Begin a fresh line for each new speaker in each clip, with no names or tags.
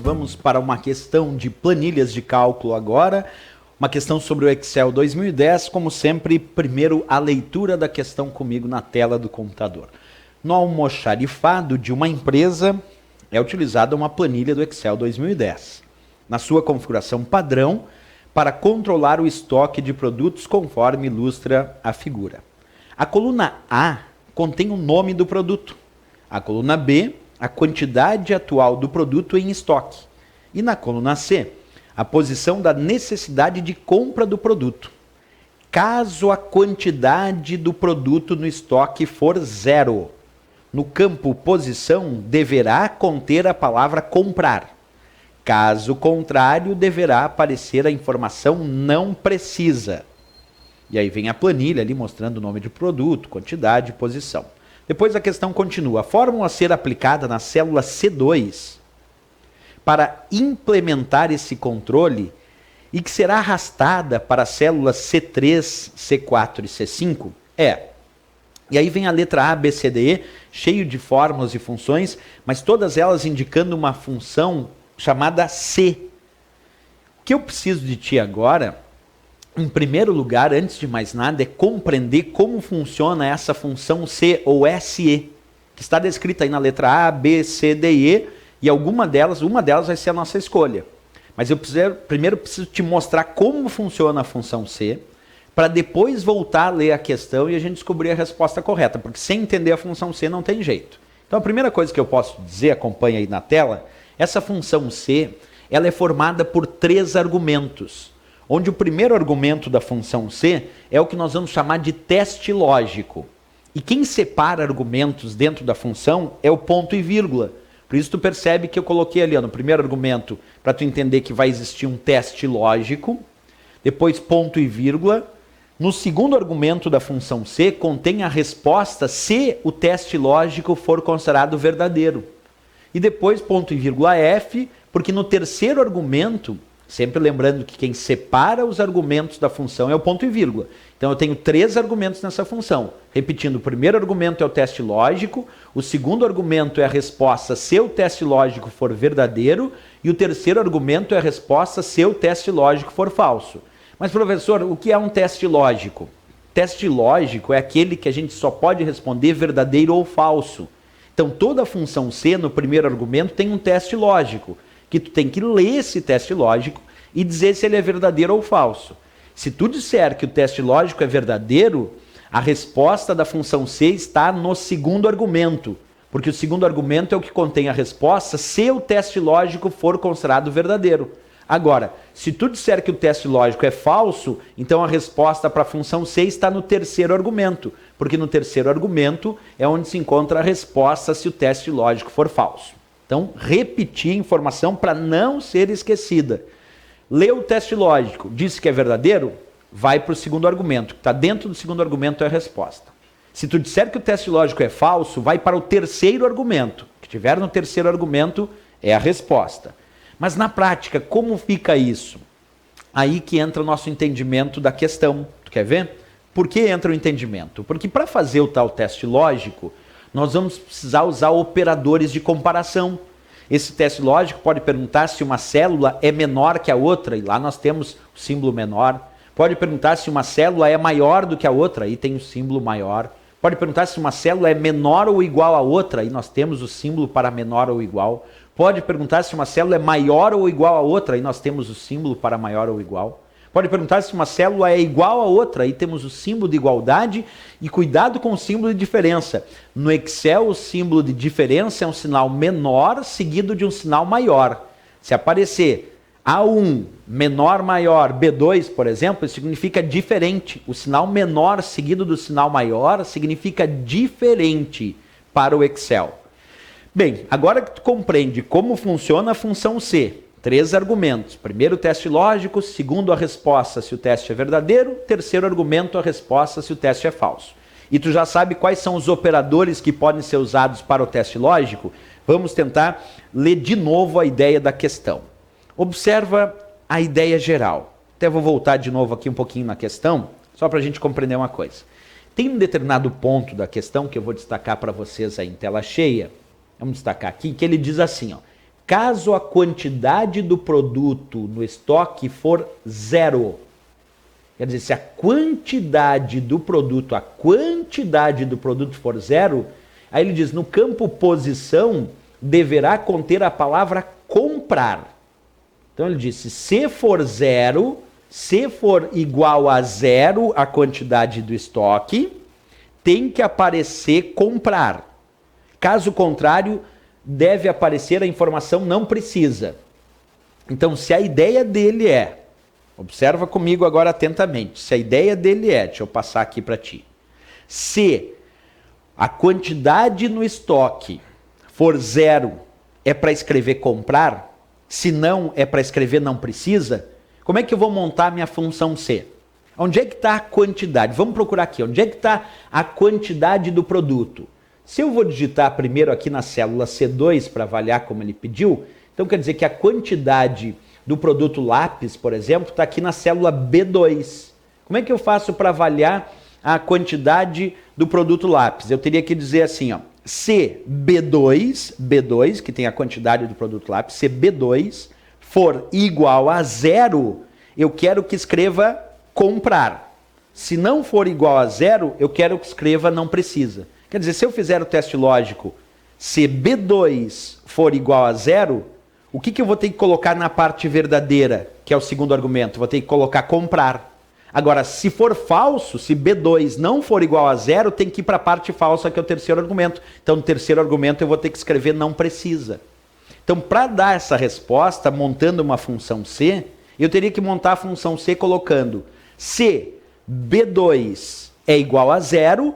vamos para uma questão de planilhas de cálculo agora, uma questão sobre o Excel 2010, como sempre, primeiro a leitura da questão comigo na tela do computador. No almoxarifado de uma empresa é utilizada uma planilha do Excel 2010. Na sua configuração padrão, para controlar o estoque de produtos conforme ilustra a figura. A coluna A contém o nome do produto. A coluna B, a quantidade atual do produto em estoque. E na coluna C, a posição da necessidade de compra do produto. Caso a quantidade do produto no estoque for 0, no campo posição deverá conter a palavra comprar. Caso contrário, deverá aparecer a informação não precisa. E aí vem a planilha ali mostrando o nome de produto, quantidade e posição. Depois a questão continua. A fórmula a ser aplicada na célula C2 para implementar esse controle e que será arrastada para as células C3, C4 e C5 é... E aí vem a letra A, B, C, D, E, cheio de fórmulas e funções, mas todas elas indicando uma função chamada C. O que eu preciso de ti agora, em primeiro lugar, antes de mais nada, é compreender como funciona essa função C ou SE, que está descrita aí na letra A, B, C, D e E, e uma delas vai ser a nossa escolha. Mas eu primeiro preciso te mostrar como funciona a função C, para depois voltar a ler a questão e a gente descobrir a resposta correta, porque sem entender a função C não tem jeito. Então a primeira coisa que eu posso dizer, acompanha aí na tela, essa função C, ela é formada por 3 argumentos, onde o primeiro argumento da função C é o que nós vamos chamar de teste lógico. E quem separa argumentos dentro da função é o ponto e vírgula. Por isso tu percebe que eu coloquei ali no primeiro argumento, para tu entender que vai existir um teste lógico, depois ponto e vírgula. No segundo argumento da função C, contém a resposta se o teste lógico for considerado verdadeiro. E depois ponto e vírgula F, porque no terceiro argumento, sempre lembrando que quem separa os argumentos da função é o ponto e vírgula. Então eu tenho 3 argumentos nessa função. Repetindo, o primeiro argumento é o teste lógico, o segundo argumento é a resposta se o teste lógico for verdadeiro, e o terceiro argumento é a resposta se o teste lógico for falso. Mas, professor, o que é um teste lógico? Teste lógico é aquele que a gente só pode responder verdadeiro ou falso. Então, toda a função C, no primeiro argumento, tem um teste lógico, que tu tem que ler esse teste lógico e dizer se ele é verdadeiro ou falso. Se tu disser que o teste lógico é verdadeiro, a resposta da função C está no segundo argumento, porque o segundo argumento é o que contém a resposta se o teste lógico for considerado verdadeiro. Agora, se tu disser que o teste lógico é falso, então a resposta para a função C está no terceiro argumento, porque no terceiro argumento é onde se encontra a resposta se o teste lógico for falso. Então, repetir a informação para não ser esquecida. Leu o teste lógico, disse que é verdadeiro, vai para o segundo argumento, que está dentro do segundo argumento é a resposta. Se tu disser que o teste lógico é falso, vai para o terceiro argumento, que tiver no terceiro argumento é a resposta. Mas na prática, como fica isso? Aí que entra o nosso entendimento da questão. Tu quer ver? Por que entra o entendimento? Porque para fazer o tal teste lógico, nós vamos precisar usar operadores de comparação. Esse teste lógico pode perguntar se uma célula é menor que a outra, e lá nós temos o símbolo menor. Pode perguntar se uma célula é maior do que a outra, aí tem o símbolo maior. Pode perguntar se uma célula é menor ou igual a outra, aí nós temos o símbolo para menor ou igual. Pode perguntar se uma célula é maior ou igual a outra, aí nós temos o símbolo para maior ou igual. Pode perguntar se uma célula é igual a outra, aí temos o símbolo de igualdade e cuidado com o símbolo de diferença. No Excel, o símbolo de diferença é um sinal menor seguido de um sinal maior. Se aparecer A1, menor, maior, B2, por exemplo, isso significa diferente. O sinal menor seguido do sinal maior significa diferente para o Excel. Bem, agora que tu compreende como funciona a função C, 3 argumentos. Primeiro, o teste lógico. Segundo, a resposta se o teste é verdadeiro. Terceiro argumento, a resposta se o teste é falso. E tu já sabe quais são os operadores que podem ser usados para o teste lógico? Vamos tentar ler de novo a ideia da questão. Observa a ideia geral. Até vou voltar de novo aqui um pouquinho na questão, só para a gente compreender uma coisa. Tem um determinado ponto da questão que eu vou destacar para vocês aí em tela cheia. Vamos destacar aqui, que ele diz assim, ó, caso a quantidade do produto no estoque for 0. Quer dizer, se a quantidade do produto for 0, aí ele diz, no campo posição, deverá conter a palavra comprar. Então ele disse, se for 0, se for igual a 0 a quantidade do estoque, tem que aparecer comprar. Caso contrário, deve aparecer a informação não precisa. Então, se a ideia dele é, observa comigo agora atentamente, se a ideia dele é, deixa eu passar aqui para ti, se a quantidade no estoque for 0, é para escrever comprar, se não é para escrever não precisa, como é que eu vou montar a minha função C? Onde é que está a quantidade? Vamos procurar aqui, onde é que está a quantidade do produto? Se eu vou digitar primeiro aqui na célula C2 para avaliar como ele pediu, então quer dizer que a quantidade do produto lápis, por exemplo, está aqui na célula B2. Como é que eu faço para avaliar a quantidade do produto lápis? Eu teria que dizer assim, ó, se B2, que tem a quantidade do produto lápis, se B2 for igual a 0, eu quero que escreva comprar. Se não for igual a 0, eu quero que escreva não precisa. Quer dizer, se eu fizer o teste lógico, se B2 for igual a 0, o que eu vou ter que colocar na parte verdadeira, que é o segundo argumento? Vou ter que colocar comprar. Agora, se for falso, se B2 não for igual a 0, tem que ir para a parte falsa, que é o terceiro argumento. Então, no terceiro argumento, eu vou ter que escrever não precisa. Então, para dar essa resposta, montando uma função C, eu teria que montar a função C colocando se B2 é igual a 0,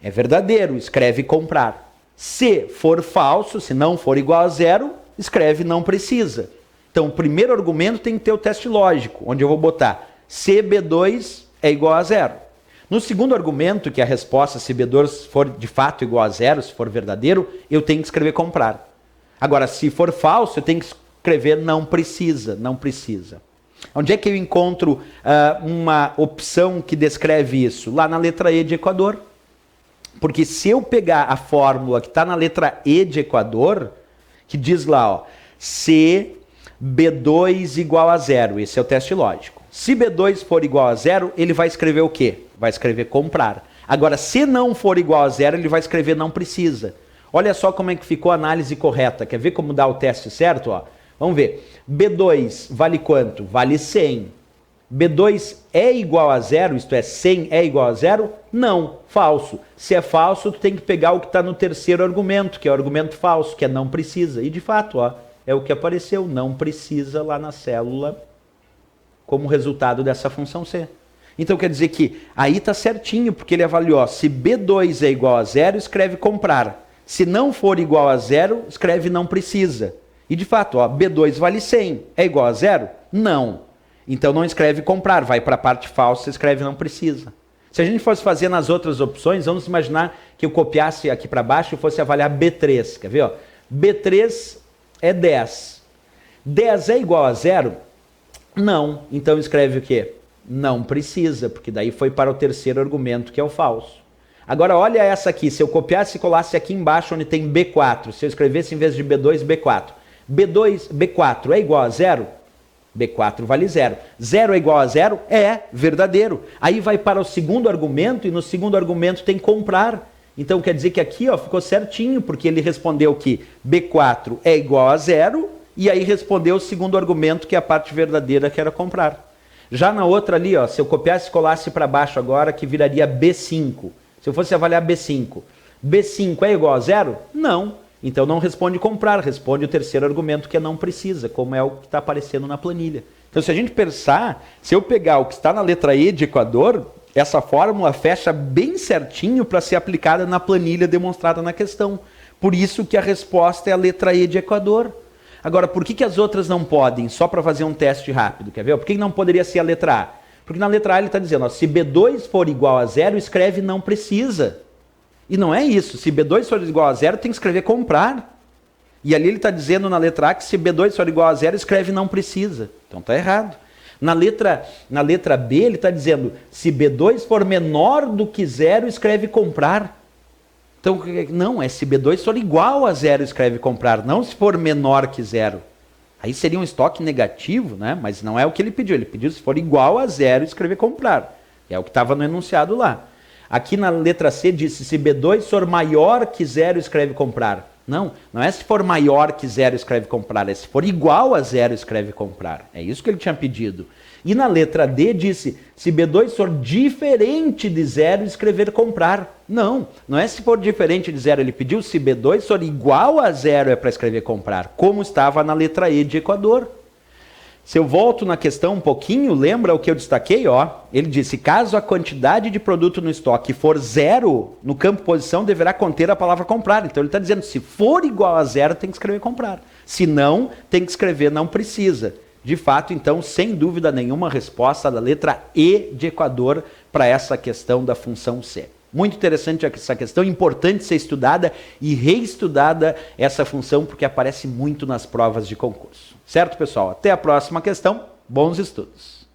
é verdadeiro, escreve comprar. Se for falso, se não for igual a 0, escreve não precisa. Então, o primeiro argumento tem que ter o teste lógico, onde eu vou botar se B2 é igual a 0. No segundo argumento, que é a resposta se B2 for de fato igual a 0, se for verdadeiro, eu tenho que escrever comprar. Agora, se for falso, eu tenho que escrever não precisa, não precisa. Onde é que eu encontro uma opção que descreve isso? Lá na letra E de Equador. Porque se eu pegar a fórmula que está na letra E de Equador, que diz lá, ó, se B2 igual a 0, esse é o teste lógico. Se B2 for igual a 0, ele vai escrever o quê? Vai escrever comprar. Agora, se não for igual a 0, ele vai escrever não precisa. Olha só como é que ficou a análise correta. Quer ver como dá o teste certo? Ó? Vamos ver. B2 vale quanto? Vale 100. B2 é igual a 0, isto é, 100 é igual a 0? Não, falso. Se é falso, tu tem que pegar o que está no terceiro argumento, que é o argumento falso, que é não precisa. E de fato, ó, é o que apareceu, não precisa lá na célula como resultado dessa função C. Então quer dizer que aí está certinho, porque ele avaliou, ó, se B2 é igual a 0, escreve comprar. Se não for igual a 0, escreve não precisa. E de fato, ó, B2 vale 100, é igual a 0? Não. Então não escreve comprar, vai para a parte falsa, escreve não precisa. Se a gente fosse fazer nas outras opções, vamos imaginar que eu copiasse aqui para baixo e fosse avaliar B3. Quer ver? Ó? B3 é 10. 10 é igual a 0? Não. Então escreve o quê? Não precisa, porque daí foi para o terceiro argumento, que é o falso. Agora olha essa aqui, se eu copiasse e colasse aqui embaixo onde tem B4, se eu escrevesse em vez de B2, B4. B4 é igual a 0? B4 vale 0. 0 é igual a 0? É verdadeiro. Aí vai para o segundo argumento e no segundo argumento tem comprar. Então quer dizer que aqui ó, ficou certinho, porque ele respondeu que B4 é igual a 0 e aí respondeu o segundo argumento, que é a parte verdadeira, que era comprar. Já na outra ali, ó, se eu copiasse e colasse para baixo agora, que viraria B5. Se eu fosse avaliar B5, B5 é igual a 0? Não. Então não responde comprar, responde o terceiro argumento, que é não precisa, como é o que está aparecendo na planilha. Então se a gente pensar, se eu pegar o que está na letra E de Equador, essa fórmula fecha bem certinho para ser aplicada na planilha demonstrada na questão. Por isso que a resposta é a letra E de Equador. Agora, por que as outras não podem? Só para fazer um teste rápido, quer ver? Por que não poderia ser a letra A? Porque na letra A ele está dizendo, ó, se B2 for igual a 0, escreve não precisa. E não é isso. Se B2 for igual a 0, tem que escrever comprar. E ali ele está dizendo na letra A que se B2 for igual a 0, escreve não precisa. Então está errado. Na letra B ele está dizendo, se B2 for menor do que 0, escreve comprar. Então, não, SB2 for igual a zero, escreve comprar, não se for menor que zero. Aí seria um estoque negativo, né? Mas não é o que ele pediu. Ele pediu se for igual a zero, escrever comprar. É o que estava no enunciado lá. Aqui na letra C disse, se B2 for maior que zero, escreve comprar. Não, não é se for maior que zero, escreve comprar. É se for igual a zero, escreve comprar. É isso que ele tinha pedido. E na letra D disse, se B2 for diferente de zero, escrever comprar. Não, não é se for diferente de zero. Ele pediu se B2 for igual a zero, é para escrever comprar. Como estava na letra E de Equador. Se eu volto na questão um pouquinho, lembra o que eu destaquei? Ó, ele disse, caso a quantidade de produto no estoque for zero, no campo posição deverá conter a palavra comprar. Então ele está dizendo, se for igual a zero, tem que escrever comprar. Se não, tem que escrever não precisa. De fato, então, sem dúvida nenhuma, a resposta da letra E de Equador para essa questão da função C. Muito interessante essa questão, importante ser estudada e reestudada essa função, porque aparece muito nas provas de concurso. Certo, pessoal? Até a próxima questão. Bons estudos!